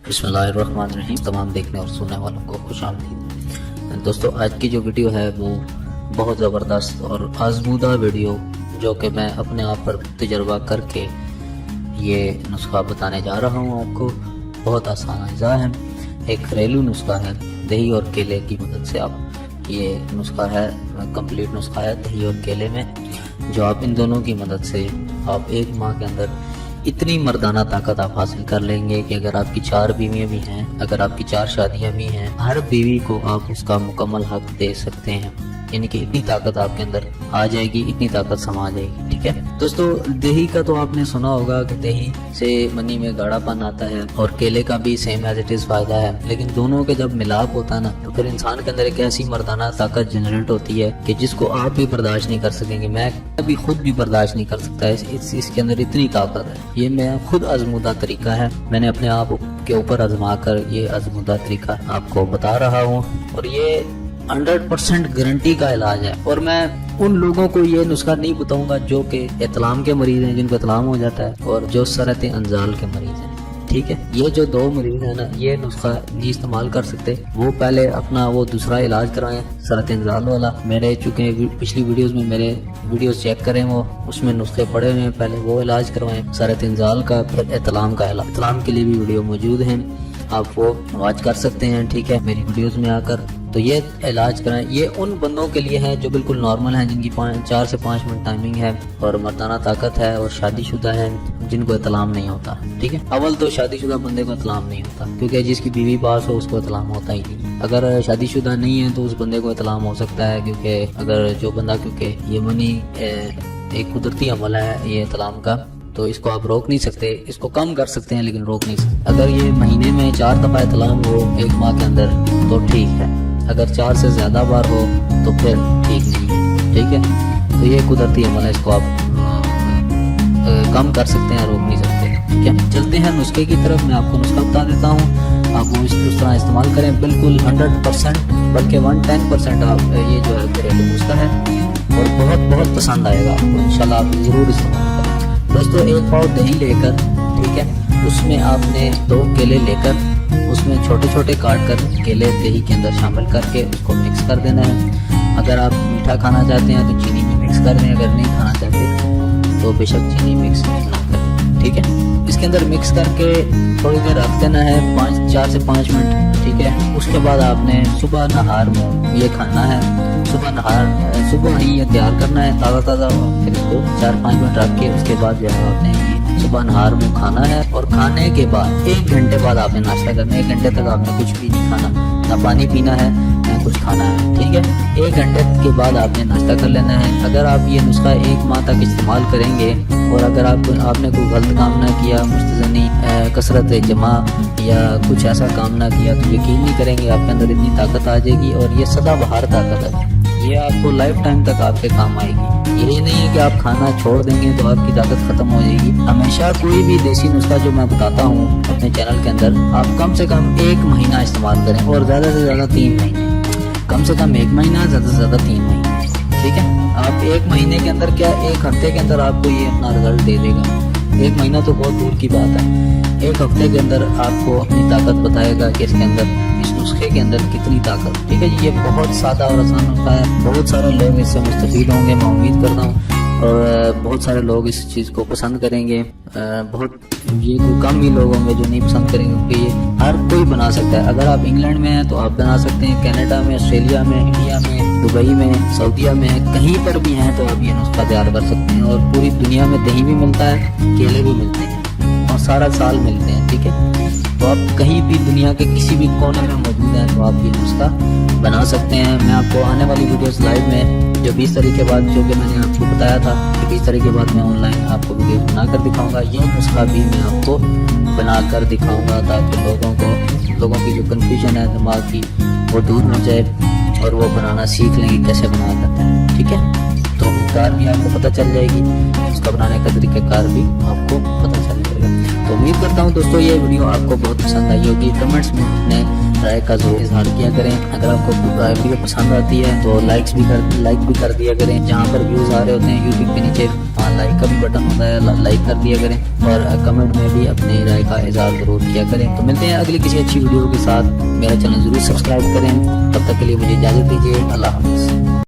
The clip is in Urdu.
بسم اللہ الرحمن الرحیم۔ تمام دیکھنے اور سننے والوں کو خوش آمدید۔ دوستو، آج کی جو ویڈیو ہے وہ بہت زبردست اور آزمودہ ویڈیو، جو کہ میں اپنے آپ پر تجربہ کر کے یہ نسخہ بتانے جا رہا ہوں آپ کو۔ بہت آسان اجزاء ہے، ایک گھریلو نسخہ ہے۔ دہی اور کیلے کی مدد سے آپ یہ نسخہ ہے، کمپلیٹ نسخہ ہے دہی اور کیلے میں، جو آپ ان دونوں کی مدد سے آپ ایک ماہ کے اندر اتنی مردانہ طاقت آپ حاصل کر لیں گے کہ اگر آپ کی 4 بیویاں بھی ہیں، اگر آپ کی 4 شادیاں بھی ہیں، ہر بیوی کو آپ اس کا مکمل حق دے سکتے ہیں۔ یعنی کہ اتنی طاقت آپ کے اندر آ جائے گی، اتنی طاقت سما جائے گی، ٹھیک ہے دوستو۔ دہی کا تو آپ نے سنا ہوگا کہ دہی سے منی میں گاڑھا پن آتا ہے، اور کیلے کا بھی سیم ایز اٹ از فائدہ ہے، لیکن دونوں کے جب ملاپ ہوتا ہے نا، تو پھر انسان کے اندر ایک ایسی مردانہ طاقت جنریٹ ہوتی ہے کہ جس کو آپ بھی برداشت نہیں کر سکیں گے۔ میں ابھی خود بھی برداشت نہیں کر سکتا، اس کے اندر اتنی طاقت ہے۔ یہ میں خود آزمودہ طریقہ ہے، میں نے اپنے آپ کے اوپر آزما کر یہ آزمودہ طریقہ آپ کو بتا رہا ہوں، اور یہ 100% گارنٹی کا علاج ہے۔ اور میں ان لوگوں کو یہ نسخہ نہیں بتاؤں گا جو کہ اطلام کے مریض ہیں، جن کو اطلام ہو جاتا ہے، اور جو سرط انزال کے مریض ہیں، ٹھیک ہے۔ یہ جو 2 مریض ہیں نا، یہ نسخہ نہیں استعمال کر سکتے، وہ پہلے اپنا وہ دوسرا علاج کرائیں، سرط انزال والا۔ میرے چونکہ پچھلی ویڈیوز میں میرے ویڈیوز چیک کریں، وہ اس میں نسخے پڑے ہوئے ہیں، پہلے وہ علاج کروائیں سرط انزال کا، پھر اطلام کا علاج۔ اطلام کے لیے بھی ویڈیو موجود ہیں، آپ وہ واچ کر سکتے ہیں، ٹھیک ہے، میری ویڈیوز میں آ کر۔ تو یہ علاج کرائیں، یہ ان بندوں کے لیے ہے جو بالکل نارمل ہیں، جن کی 4 سے 5 منٹ ٹائمنگ ہے، اور مردانہ طاقت ہے، اور شادی شدہ ہیں، جن کو اطلام نہیں ہوتا، ٹھیک ہے۔ اول تو شادی شدہ بندے کو اطلام نہیں ہوتا، کیونکہ جس کی بیوی پاس ہو اس کو اطلام ہوتا ہی نہیں۔ اگر شادی شدہ نہیں ہے تو اس بندے کو اطلام ہو سکتا ہے، کیونکہ اگر جو بندہ، کیونکہ یہ منی ایک قدرتی عمل ہے یہ اطلام کا، تو اس کو آپ روک نہیں سکتے، اس کو کم کر سکتے ہیں لیکن روک نہیں سکتے۔ اگر یہ مہینے میں 4 دفعہ اطلام ہو ایک ماہ کے اندر تو ٹھیک ہے، اگر 4 سے زیادہ بار ہو تو پھر ٹھیک نہیں ہے، ٹھیک ہے۔ تو یہ قدرتی عمل ہے، اس کو آپ کم کر سکتے ہیں، روک نہیں سکتے، ٹھیک ہے۔ چلتے ہیں نسخے کی طرف، میں آپ کو نسخہ بتا دیتا ہوں، آپ وہ اس طرح استعمال کریں، بالکل 100%، بلکہ 110% آپ یہ جو ہے گھریلو نسخہ ہے، اور بہت بہت پسند آئے گا آپ کو، انشاءاللہ آپ ضرور استعمال کریں۔ دوستو، 1 پاؤ دہی لے کر، ٹھیک ہے، اس میں آپ نے 2 کیلے لے کر، اس میں چھوٹے چھوٹے کاٹ کر کیلے دہی کے اندر شامل کر کے اس کو مکس کر دینا ہے۔ اگر آپ میٹھا کھانا چاہتے ہیں تو چینی بھی مکس کر دیں، اگر نہیں کھانا چاہتے تو بے شک چینی مکس نہ کریں، ٹھیک ہے۔ اس کے اندر مکس کر کے تھوڑی دیر رکھ دینا ہے، 4 سے 5 منٹ، ٹھیک ہے۔ اس کے بعد آپ نے صبح نہار میں یہ کھانا ہے، صبح ہی یہ تیار کرنا ہے تازہ تازہ، پھر اس کو 4-5 منٹ رکھ کے اس کے بعد جو ہے آپ نے صبح نہار میں کھانا ہے، اور کھانے کے بعد 1 گھنٹے بعد آپ نے ناشتہ کرنا ہے۔ 1 گھنٹے تک آپ نے کچھ بھی نہیں کھانا، نہ پانی پینا ہے نہ کچھ کھانا ہے، ٹھیک ہے۔ 1 گھنٹے کے بعد آپ نے ناشتہ کر لینا ہے۔ اگر آپ یہ نسخہ 1 ماہ تک استعمال کریں گے، اور اگر آپ نے کوئی غلط کام نہ کیا، مستزنی کثرت جمع یا کچھ ایسا کام نہ کیا، تو یقین نہیں کریں گے آپ کے اندر اتنی طاقت آ جائے گی، اور یہ سدا بہار طاقت ہے، یہ آپ کو لائف ٹائم تک آپ کے کام آئے گی۔ یہ نہیں ہے کہ آپ کھانا چھوڑ دیں گے تو آپ کی طاقت ختم ہو جائے گی۔ ہمیشہ کوئی بھی دیسی نسخہ جو میں بتاتا ہوں اپنے چینل کے اندر، آپ کم سے کم 1 مہینہ استعمال کریں، اور زیادہ سے زیادہ 3 مہینے، کم سے کم 1 مہینہ، زیادہ سے زیادہ 3 مہینے، ٹھیک ہے۔ آپ 1 مہینے کے اندر کیا 1 ہفتے کے اندر آپ کو یہ اپنا رزلٹ دے دے گا۔ 1 مہینہ تو بہت دور کی بات ہے، 1 ہفتے کے اندر آپ کو اپنی طاقت بتائے گا کہ اس کے اندر، اس نسخے کے اندر کتنی طاقت، ٹھیک ہے۔ یہ بہت سادہ اور آسان نسخہ ہے، بہت سارے لوگ اس سے مستفید ہوں گے، میں امید کرتا ہوں، اور بہت سارے لوگ اس چیز کو پسند کریں گے۔ یہ کوئی کم ہی لوگ ہوں گے جو نہیں پسند کریں گے، کیونکہ یہ ہر کوئی بنا سکتا ہے۔ اگر آپ انگلینڈ میں ہیں تو آپ بنا سکتے ہیں، کینیڈا میں، آسٹریلیا میں، انڈیا میں، دبئی میں، سعودیہ میں، کہیں پر بھی ہیں تو آپ یہ نسخہ تیار کر سکتے ہیں۔ اور پوری دنیا میں دہی بھی ملتا ہے، کیلے بھی ملتے ہیں، اور سارا سال ملتے ہیں، ٹھیک ہے۔ تو آپ کہیں بھی دنیا کے کسی بھی کونے میں موجود ہیں تو آپ یہ نسخہ بنا سکتے ہیں۔ میں آپ کو آنے والی ویڈیوز لائیو میں جو 20 تاریخ کے بعد، جو کہ میں نے آپ کو بتایا تھا کہ 20 تاریخ کے بعد میں آن لائن آپ کو ویڈیوز بنا کر دکھاؤں گا، یہ نسخہ بھی میں آپ کو بنا کر دکھاؤں گا، تاکہ لوگوں کی جو کنفیوژن ہے دماغ کی وہ دور ہو جائے، اور وہ بنانا سیکھ لیں گے کیسے بنایا جاتا ہے، ٹھیک ہے۔ تو کار بھی آپ کو پتہ چل جائے گی، اس کا بنانے کا طریقہ کار بھی آپ کو پتہ چل جائے گا۔ تو امید کرتا ہوں دوستو یہ ویڈیو آپ کو بہت پسند آئی ہوگی۔ کمنٹس میں اپنے رائے کا ضرور اظہار کیا کریں۔ اگر آپ کو ویڈیو پسند آتی ہے تو لائک بھی کر دیا کریں۔ جہاں پر ویوز آ رہے ہوتے ہیں یوٹیوب کے نیچے لائک کا بھی بٹن ہوتا ہے، لائک کر دیا کریں، اور کمنٹ میں بھی اپنی رائے کا اظہار ضرور کیا کریں۔ تو ملتے ہیں اگلی کسی اچھی ویڈیو کے ساتھ، میرا چینل ضرور سبسکرائب کریں، تب تک کے لیے مجھے اجازت دیجیے، اللہ حافظ۔